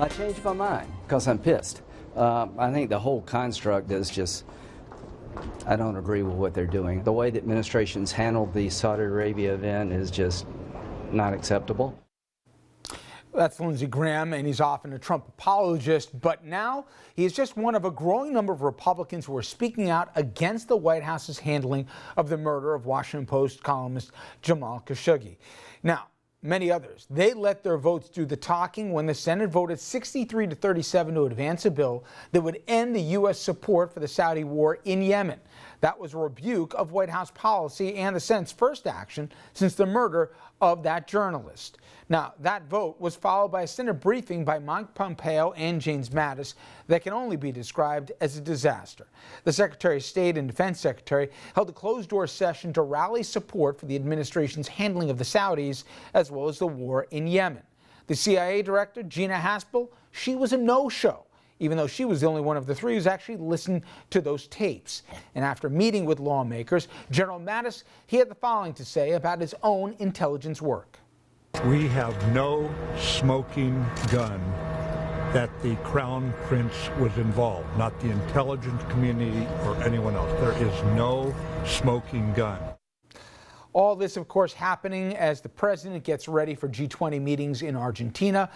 I changed my mind because I'm pissed. I think the whole construct is just, I don't agree with what they're doing. The way the administration's handled the Saudi Arabia event is just not acceptable. That's Lindsey Graham, and he's often a Trump apologist, but now he is just one of a growing number of Republicans who are speaking out against the White House's handling of the murder of Washington Post columnist Jamal Khashoggi. Now, many others, they let their votes do the talking when the Senate voted 63-37 to advance a bill that would end the U.S. support for the Saudi war in Yemen. That was a rebuke of White House policy and the Senate's first action since the murder of that journalist. Now, that vote was followed by a Senate briefing by Mike Pompeo and James Mattis that can only be described as a disaster. The Secretary of State and Defense Secretary held a closed-door session to rally support for the administration's handling of the Saudis as well as the war in Yemen. The CIA Director, Gina Haspel, she was a no-show, even though she was the only one of the three who's actually listened to those tapes. And after meeting with lawmakers, General Mattis, he had the following to say about his own intelligence work. We have no smoking gun that the Crown Prince was involved, not the intelligence community or anyone else. There is no smoking gun. All this, of course, happening as the president gets ready for G20 meetings in Argentina.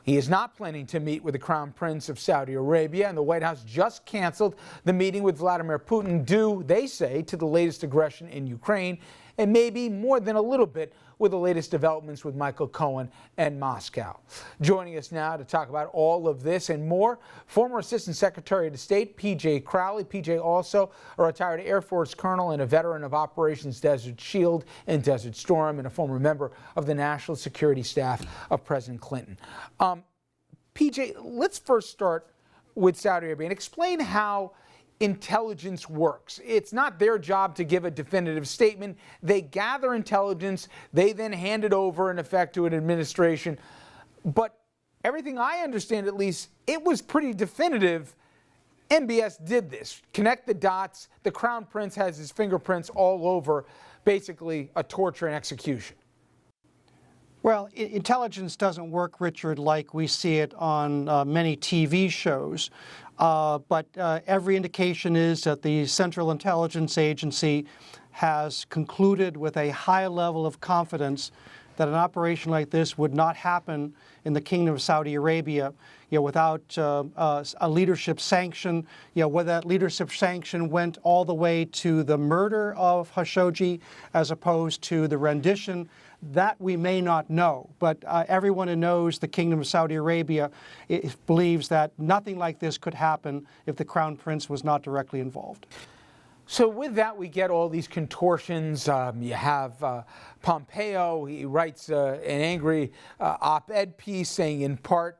He is not planning to meet with the Crown Prince of Saudi Arabia, and the White House just canceled the meeting with Vladimir Putin due, they say, to the latest aggression in Ukraine, and maybe more than a little bit with the latest developments with Michael Cohen and Moscow. Joining us now to talk about all of this and more, former Assistant Secretary of State P.J. Crowley. P.J. also a retired Air Force colonel and a veteran of Operations Desert Shield and Desert Storm, and a former member of the National Security Staff of President Clinton. P.J., let's first start with Saudi Arabia and explain how intelligence works. It's not their job to give a definitive statement. They gather intelligence. They then hand it over, in effect, to an administration. But everything I understand, at least, it was pretty definitive. MBS did this. Connect the dots. The Crown Prince has his fingerprints all over, basically, a torture and execution. Well, intelligence doesn't work, Richard, like we see it on many TV shows. But every indication is that the Central Intelligence Agency has concluded with a high level of confidence that an operation like this would not happen in the Kingdom of Saudi Arabia, without a leadership sanction. Whether that leadership sanction went all the way to the murder of Khashoggi as opposed to the rendition, that we may not know. But everyone who knows the Kingdom of Saudi Arabia believes that nothing like this could happen if the Crown Prince was not directly involved. So with that, we get all these contortions. You have Pompeo. He writes an angry op-ed piece saying, in part,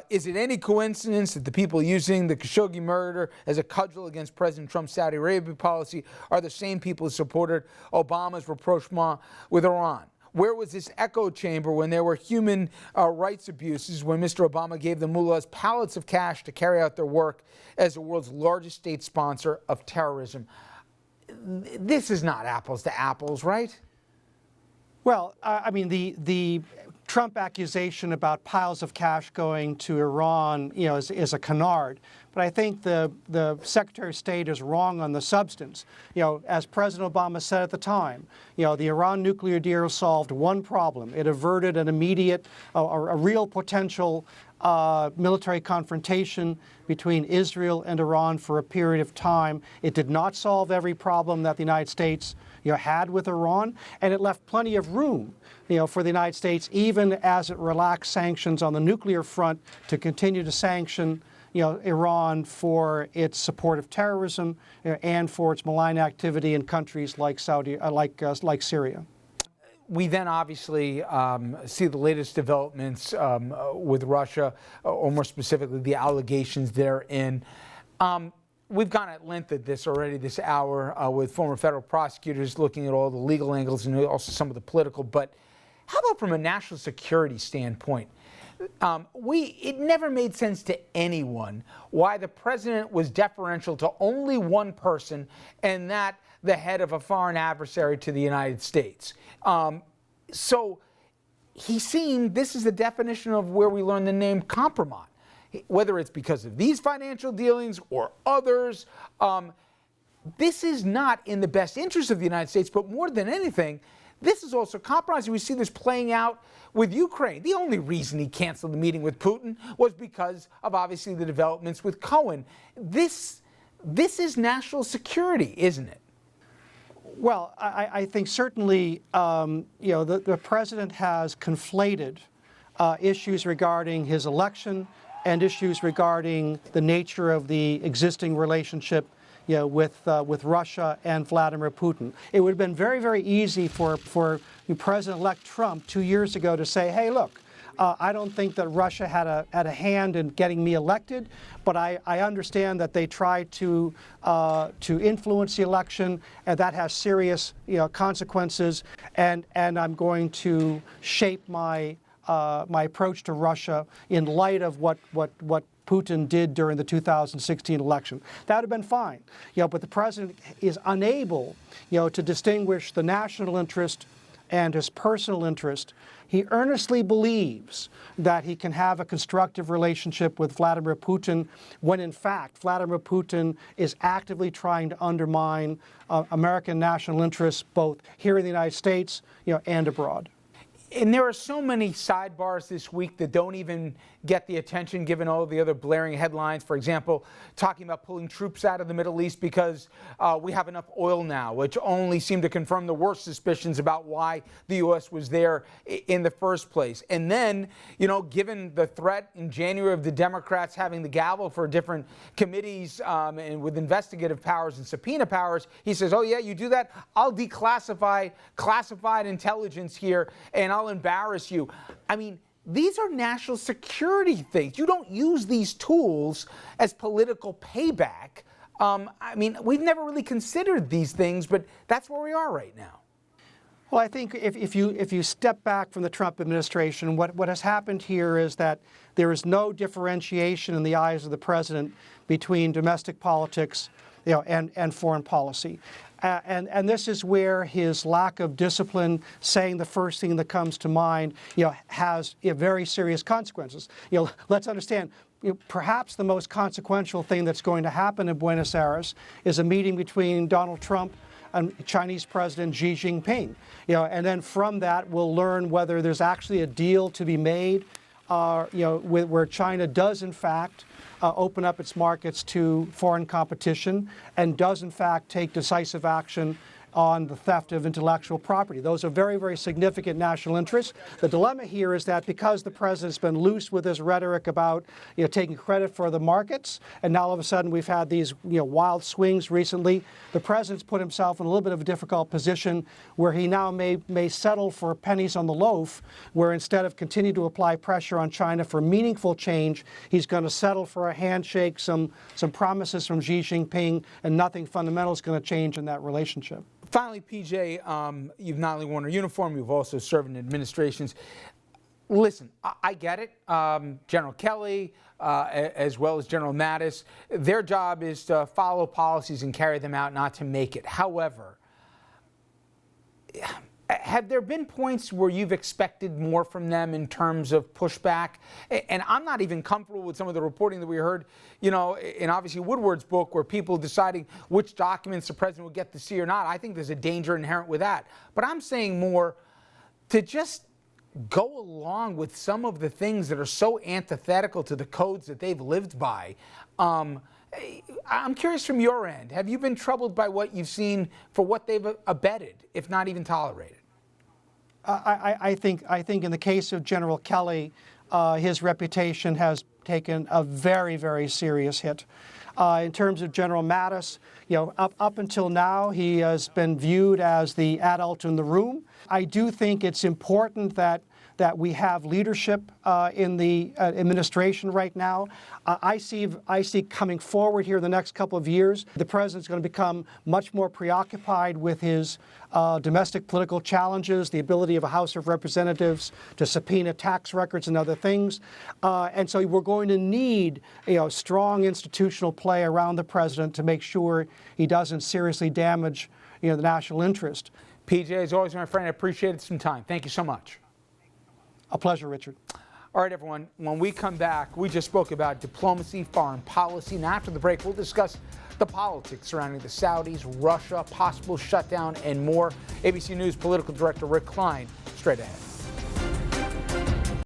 is it any coincidence that the people using the Khashoggi murder as a cudgel against President Trump's Saudi Arabia policy are the same people who supported Obama's rapprochement with Iran? Where was this echo chamber when there were human rights abuses, when Mr. Obama gave the mullahs pallets of cash to carry out their work as the world's largest state sponsor of terrorism? This is not apples to apples, right? Well, I mean, the Trump accusation about piles of cash going to Iran, is a canard. But I think the Secretary of State is wrong on the substance. As President Obama said at the time, the Iran nuclear deal solved one problem. It averted an immediate, a real potential military confrontation between Israel and Iran for a period of time. It did not solve every problem that the United States had with Iran, and it left plenty of room for the United States, even as it relaxed sanctions on the nuclear front, to continue to sanction Iran for its support of terrorism and for its malign activity in countries like like Syria. We then obviously see the latest developments with Russia, or more specifically, the allegations therein. We've gone at length at this already this hour with former federal prosecutors looking at all the legal angles and also some of the political. But how about from a national security standpoint? It never made sense to anyone why the president was deferential to only one person, and that the head of a foreign adversary to the United States. So this is the definition of where we learn the name compromise. Whether it's because of these financial dealings or others, this is not in the best interest of the United States, but more than anything, this is also compromising. We see this playing out with Ukraine. The only reason he canceled the meeting with Putin was because of obviously the developments with Cohen. This is national security, isn't it? Well, I think certainly, the president has conflated issues regarding his election and issues regarding the nature of the existing relationship with Russia and Vladimir Putin. It would have been very, very easy for President-elect Trump 2 years ago to say, hey, look, I don't think that Russia had a hand in getting me elected, but I understand that they tried to influence the election, and that has serious consequences, and I'm going to shape my approach to Russia in light of what Putin did during the 2016 election. That would have been fine. But the president is unable, to distinguish the national interest and his personal interest. He earnestly believes that he can have a constructive relationship with Vladimir Putin when, in fact, Vladimir Putin is actively trying to undermine American national interests both here in the United States, and abroad. And there are so many sidebars this week that don't even get the attention given all the other blaring headlines. For example, talking about pulling troops out of the Middle East because we have enough oil now, which only seemed to confirm the worst suspicions about why the U.S. was there in the first place. And then, given the threat in January of the Democrats having the gavel for different committees and with investigative powers and subpoena powers, he says, oh, yeah, you do that? I'll declassify classified intelligence here and I'll embarrass you. I mean, these are national security things. You don't use these tools as political payback. We've never really considered these things, but that's where we are right now. Well, I think if you step back from the Trump administration, what has happened here is that there is no differentiation in the eyes of the president between domestic politics, and foreign policy. And this is where his lack of discipline, saying the first thing that comes to mind, has very serious consequences. Let's understand, perhaps the most consequential thing that's going to happen in Buenos Aires is a meeting between Donald Trump and Chinese President Xi Jinping. And then from that, we'll learn whether there's actually a deal to be made, where China does in fact open up its markets to foreign competition and does in fact take decisive action on the theft of intellectual property. Those are very, very significant national interests. The dilemma here is that because the president's been loose with his rhetoric about taking credit for the markets, and now all of a sudden we've had these wild swings recently, the president's put himself in a little bit of a difficult position where he now may settle for pennies on the loaf, where instead of continue to apply pressure on China for meaningful change, he's going to settle for a handshake, some promises from Xi Jinping, and nothing fundamental is going to change in that relationship. Finally, PJ, you've not only worn a uniform, you've also served in administrations. Listen, I get it. General Kelly, as well as General Mattis, their job is to follow policies and carry them out, not to make it. However, have there been points where you've expected more from them in terms of pushback? And I'm not even comfortable with some of the reporting that we heard, in obviously Woodward's book, where people deciding which documents the president will get to see or not. I think there's a danger inherent with that. But I'm saying more to just go along with some of the things that are so antithetical to the codes that they've lived by. I'm curious from your end, have you been troubled by what you've seen for what they've abetted, if not even tolerated? I think in the case of General Kelly, his reputation has taken a very, very serious hit. In terms of General Mattis, up until now, he has been viewed as the adult in the room. I do think it's important that we have leadership in the administration right now. I see coming forward here the next couple of years, the president's going to become much more preoccupied with his domestic political challenges, the ability of a House of Representatives to subpoena tax records and other things. And so we're going to need strong institutional play around the president to make sure he doesn't seriously damage the national interest. PJ, as always, my friend, I appreciated some time. Thank you so much. A pleasure, Richard. All right, everyone, when we come back, we just spoke about diplomacy, foreign policy, and after the break, we'll discuss the politics surrounding the Saudis, Russia, possible shutdown, and more. ABC News political director Rick Klein, straight ahead.